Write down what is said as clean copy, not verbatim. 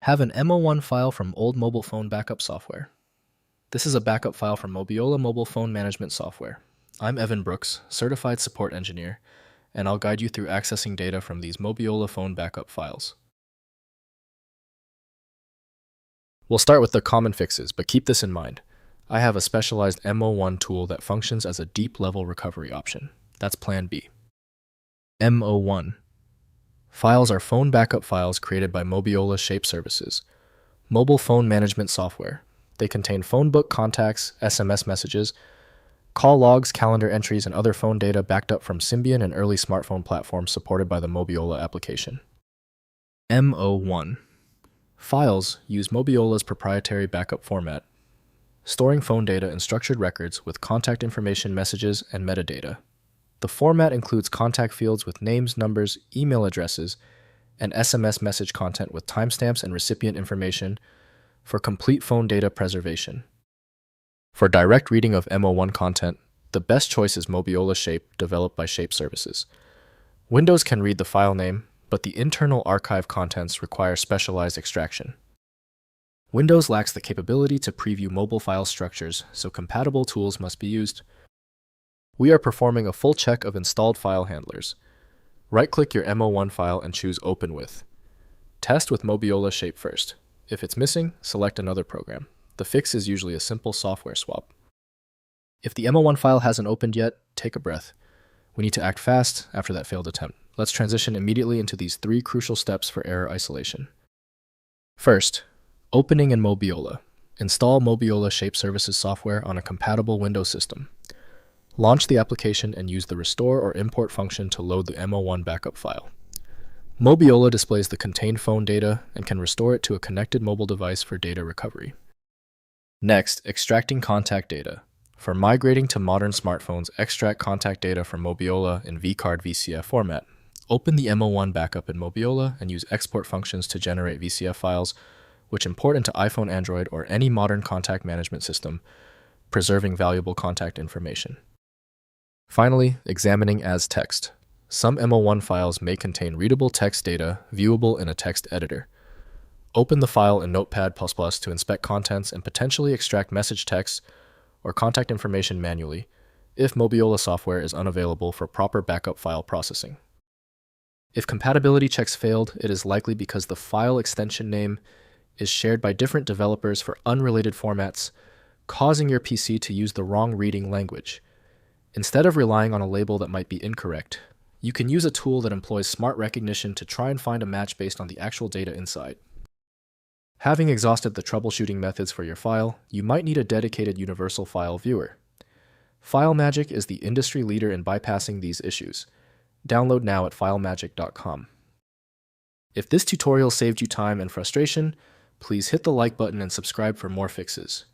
Have an MO1 file from old mobile phone backup software. This is a backup file from Mobiola Mobile Phone Management Software. I'm Evan Brooks, Certified Support Engineer, and I'll guide you through accessing data from these Mobiola phone backup files. We'll start with the common fixes, but keep this in mind. I have a specialized MO1 tool that functions as a deep-level recovery option. That's Plan B. MO1. Files are phone backup files created by Mobiola SHAPE Services, mobile phone management software. They contain phonebook contacts, SMS messages, call logs, calendar entries, and other phone data backed up from Symbian and early smartphone platforms supported by the Mobiola application. MO1. Files use Mobiola's proprietary backup format, storing phone data in structured records with contact information, messages, and metadata. The format includes contact fields with names, numbers, email addresses, and SMS message content with timestamps and recipient information for complete phone data preservation. For direct reading of MO1 content, the best choice is Mobiola SHAPE, developed by SHAPE Services. Windows can read the file name, but the internal archive contents require specialized extraction. Windows lacks the capability to preview mobile file structures, so compatible tools must be used. We are performing a full check of installed file handlers. Right-click your MO1 file and choose Open With. Test with Mobiola SHAPE first. If it's missing, select another program. The fix is usually a simple software swap. If the MO1 file hasn't opened yet, take a breath. We need to act fast after that failed attempt. Let's transition immediately into these 3 crucial steps for error isolation. First, opening in Mobiola. Install Mobiola SHAPE Services software on a compatible Windows system. Launch the application and use the restore or import function to load the MO1 backup file. Mobiola displays the contained phone data and can restore it to a connected mobile device for data recovery. Next, extracting contact data. For migrating to modern smartphones, extract contact data from Mobiola in vCard VCF format. Open the MO1 backup in Mobiola and use export functions to generate VCF files, which import into iPhone, Android, or any modern contact management system, preserving valuable contact information. Finally, examining as text. Some MO1 files may contain readable text data viewable in a text editor. Open the file in Notepad++ to inspect contents and potentially extract message text or contact information manually if Mobiola software is unavailable for proper backup file processing. If compatibility checks failed, it is likely because the file extension name is shared by different developers for unrelated formats, causing your PC to use the wrong reading language. Instead of relying on a label that might be incorrect, you can use a tool that employs smart recognition to try and find a match based on the actual data inside. Having exhausted the troubleshooting methods for your file, you might need a dedicated universal file viewer. FileMagick is the industry leader in bypassing these issues. Download now at filemagick.com. If this tutorial saved you time and frustration, please hit the like button and subscribe for more fixes.